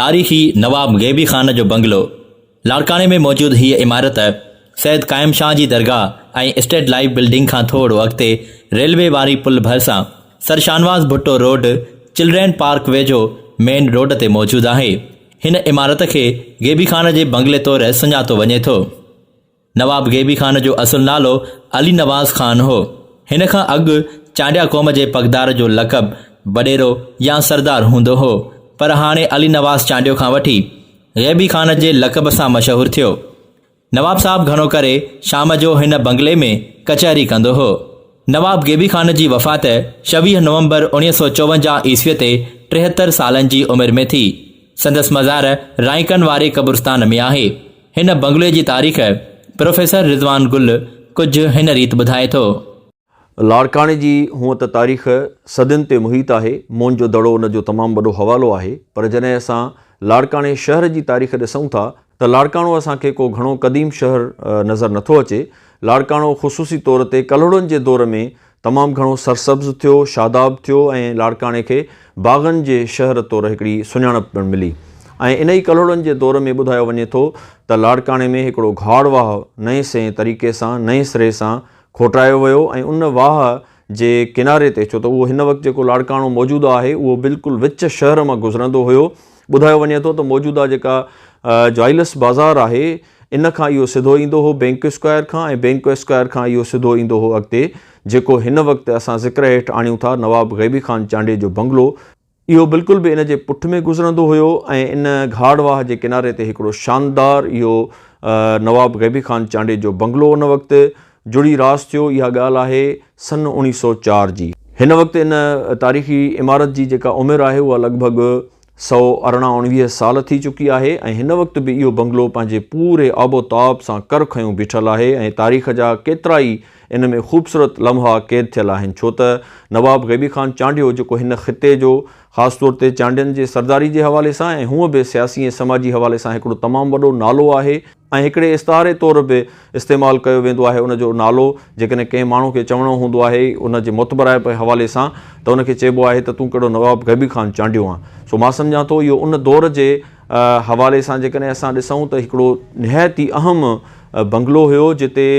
तारीख़ी नवाब गैबी ख़ान जो बंगलो लाड़काने में मौजूद हीअ इमारत सैयद कायम शाह जी दरगाह ऐं स्टेट लाइफ बिल्डिंग खां थोरो अॻिते रेलवे वारी पुल भरिसां sir Shahnawaz Bhutto road children park वेझो मेन रोड ते मौजूद आहे। हिन इमारत खे गैबी ख़ान जे बंगले तौरु सुञातो वञे थो। नवाब गैबी ख़ान जो असुल नालो अली नवाज़ ख़ान हो। हिन खां अॻु चांडिया क़ौम जे पगदार जो लक़ब वॾेरो या सरदार हूंदो हो, पर हाणे अली नवाज़ चांडियो खां वठी गैबी ख़ान जे लक़ब सां मशहूरु थियो। नवाब साहब घणो करे शाम जो हिन बंगले में कचहरी कंदो हो। नवाब गैबी ख़ान जी वफ़ात 26 नवंबर 1954 ईस्वीअ ते 73 सालनि जी उमिरि में थी। संदसि मज़ार रायकन वारे कब्रिस्तान में आहे। हिन बंगले जी तारीख़ प्रोफेसर रिज़वान गुल कुझु हिन रीति ॿुधाए थो। लाड़काने जी हूअं त तारीख़ सदियुनि ते मुहित आहे। मोन जो दड़ो उन जो तमामु वॾो हवालो आहे, पर जॾहिं असां लाड़काने शहर जी तारीख़ ॾिसूं था त लाड़कानो असांखे को घणो क़दीम शहर नज़र नथो अचे। लाड़कानो ख़ुसूसी तौर ते कलड़नि जे दौर में तमामु घणो सरसब्ज़ थियो, शादाब थियो ऐं लाड़काने खे बाग़नि जे शहर तौरु हिकिड़ी सुञाणप पिणु मिली। ऐं इन ई कलड़नि जे दौर में ॿुधायो वञे थो त लाड़काने में हिकिड़ो घाड़ वाह नए से तरीक़े सां नए सिरे सां खोटायो वियो ऐं उन वाह जे किनारे ते, छो त उहो हिन वक़्तु जेको लाड़कानो मौजूदु आहे उहो बिल्कुलु विच शहर मां गुज़रंदो हुयो। ॿुधायो वञे थो त मौजूदा जेका जाइलस बाज़ार आहे इन खां इहो सिधो ईंदो हो बैंक स्क्वायर खां, ऐं बैंक स्क्वायर खां इहो सिधो ईंदो हो अॻिते जेको हिन वक़्तु असां ज़िक्र हेठि आणियूं था नवाब गैबी ख़ान चांडे जो बंगलो। इहो बिल्कुलु बि इन जे पुठ में गुज़रंदो हुयो ऐं इन घाड़ वाह जे किनारे ते हिकिड़ो शानदार इहो नवाब गैबी ख़ान चांडे जो बंगलो उन वक़्तु जुड़ी रास थियो। इहा ॻाल्हि आहे सन 1904 जी। हिन वक़्तु इन तारीख़ी इमारत जी जेका उमिरि आहे उहा लॻभॻि 119 साल थी चुकी आहे ऐं हिन वक़्तु बि इहो बंगलो पंहिंजे पूरे आबोताब सां कर खयूं बीठल आहे ऐं तारीख़ जा केतिरा ई इन में ख़ूबसूरत लम्हा क़ैद थियल आहिनि। छो त नवाब गैबी ख़ान चांडियो जेको हिन ख़िते जो ख़ासि तौर ते चांडियनि जे सरदारी जे हवाले सां ऐं हूअं बि सियासी ऐं समाजी हवाले सां हिकिड़ो तमामु वॾो नालो आहे ऐं हिकिड़े इश्तिहारे तौरु बि इस्तेमालु कयो वेंदो आहे उनजो नालो। जेकॾहिं कंहिं माण्हू खे चवणो हूंदो आहे उन जे मुतबराइप हवाले सां त उनखे चइबो आहे त तूं कहिड़ो नवाब गैबी ख़ान चांडियो आहे। सो मां सम्झां थो इहो उन दौर जे हवाले सां जेकॾहिं असां ॾिसूं त हिकिड़ो निहायती अहम बंगलो हुयो जिते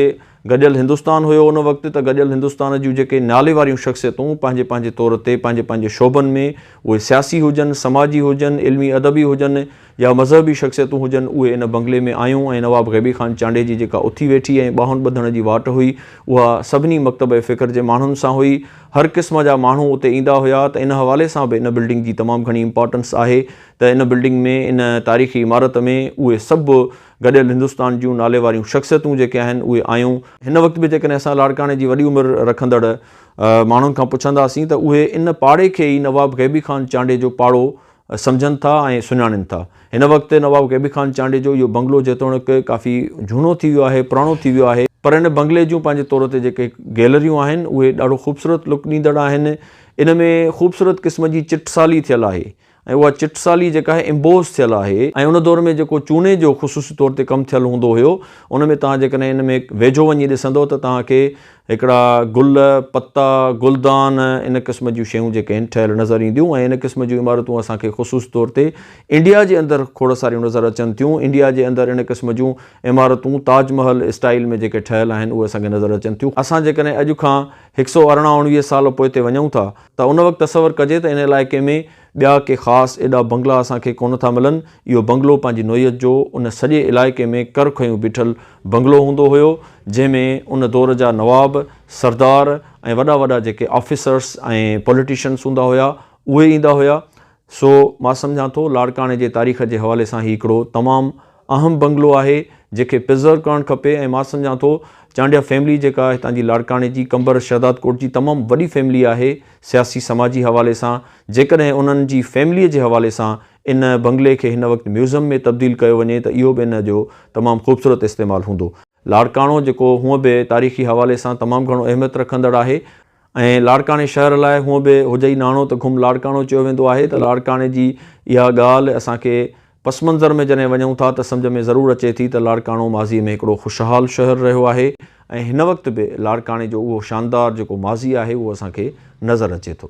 गॾियल हिंदुस्तान हुयो उन वक़्तु। त गॾियल हिंदुस्तान जूं जेके नाले वारियूं शख़्सियतूं पंहिंजे पंहिंजे तौर ते पंहिंजे पंहिंजे शोबनि में, उहे सियासी हुजनि, समाजी हुजनि, इल्मी अदबी हुजनि या मज़हबी शख़्सियतूं हुजनि, उहे इन बंगले में आयूं ऐं नवाब गैबी ख़ान चांडे जी जेका उथी वेठी ऐं ॿाहुनि ॿधण जी वाट हुई उहा सभिनी मकतब फ़िक्र जे माण्हुनि सां हुई। हर क़िस्म जा माण्हू उते ईंदा हुआ। त इन हवाले सां बि इन बिल्डिंग जी तमामु घणी इंपॉर्टेंस आहे त इन बिल्डिंग में इन तारीख़ी इमारत में उहे सभु गॾियल हिंदुस्तान जूं नाले वारियूं शख़्सियतूं जेके आहिनि उहे आयूं। हिन वक़्तु बि जेकॾहिं असां लाड़काने जी वॾी उमिरि रखंदड़ माण्हुनि खां पुछंदासीं त उहे इन पाड़े खे ई नवाब गैबी ख़ान चांडे जो पाड़ो सम्झनि था ऐं सुञाणनि था। हिन वक़्तु नवाब गैबी ख़ान चांडे जो इहो बंगलो जेतोणीकि काफ़ी झूनो थी वियो आहे, पुराणो थी वियो आहे, पर इन बंगले जूं पंहिंजे तौर ते जेके गैलरियूं आहिनि उहे ॾाढो ख़ूबसूरत लुक ॾींदड़ आहिनि। इन में ख़ूबसूरत क़िस्म जी चिटसाली थियल आहे ऐं उहा चिटसाली जेका आहे एम्बोस थियल आहे ऐं उन दौर में जेको चूने जो ख़ुशूसी तौर ते कमु थियल हूंदो हुयो उन में तव्हां जेकॾहिं इन में वेझो वञी ॾिसंदो त तव्हांखे हिकिड़ा गुल, पत्ता, गुलदान इन क़िस्म जूं शयूं जेके आहिनि ठहियल नज़र ईंदियूं ऐं इन क़िस्म जूं इमारतूं असांखे ख़ुशूसी तौर ते इंडिया जे अंदरि खोड़ सारियूं नज़र अचनि थियूं। इंडिया जे अंदरि इन क़िस्म जूं इमारतूं ताजमहल स्टाइल में जेके ठहियल आहिनि उहे असांखे नज़र अचनि थियूं। असां जेकॾहिं अॼु खां 119 साल पोइ ते वञूं था त उन वक़्तु तसवुरु कजे त इन इलाइक़े में ॿिया के ख़ासि एॾा बंगला असांखे कोन था मिलनि। इहो बंगलो पंहिंजी नोयत जो उन सॼे इलाइक़े में कर खयूं बीठल बंगलो हूंदो हुयो जंहिंमें उन दौर जा नवाब, सरदार ऐं वॾा वॾा जेके ऑफिसर्स ऐं पॉलिटिशियन्स हूंदा हुआ उहे ईंदा हुआ। सो मां सम्झां थो लाड़काने जे तारीख़ जे हवाले सां ही हिकिड़ो तमामु अहम बंगलो आहे जेके प्रिज़र्व करणु खपे। ऐं मां सम्झां थो चांडिया फैमिली जेका हितां जी लाड़काने जी कंबर शहदाद कोट जी तमामु वॾी फैमिली आहे सियासी समाजी हवाले सां। जेकॾहिं उन्हनि जी फैमिलीअ जे हवाले सां इन बंगले खे हिन वक़्तु म्यूज़ियम में तब्दील कयो वञे त इहो बि इन जो तमामु ख़ूबसूरत इस्तेमालु हूंदो। लाड़कानो जेको हूअं बि तारीख़ी हवाले सां तमामु घणो अहमियत रखंदड़ आहे ऐं लाड़काने शहर लाइ हूअं बि हुजे ई नाणो त घुम लाड़कानो चयो वेंदो आहे। त लाड़काने जी इहा ॻाल्हि असांखे पस मंज़र में जॾहिं वञूं था त सम्झ में ज़रूरु अचे थी त लाड़कानो माज़ीअ में हिकिड़ो ख़ुशहाल शहर रहियो आहे ऐं हिन वक़्तु बि लाड़काने जो उहो शानदार जेको माज़ी आहे उहो असांखे नज़र अचे थो।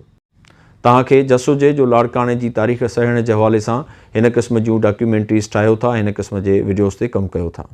तव्हांखे जस हुजे जो लाड़काणे जी तारीख़ सहण जे हवाले सां हिन क़िस्म जूं डॉक्यूमेंट्रीज़ ठाहियो था, हिन क़िस्म जे वीडियोज़ ते कमु कयो था।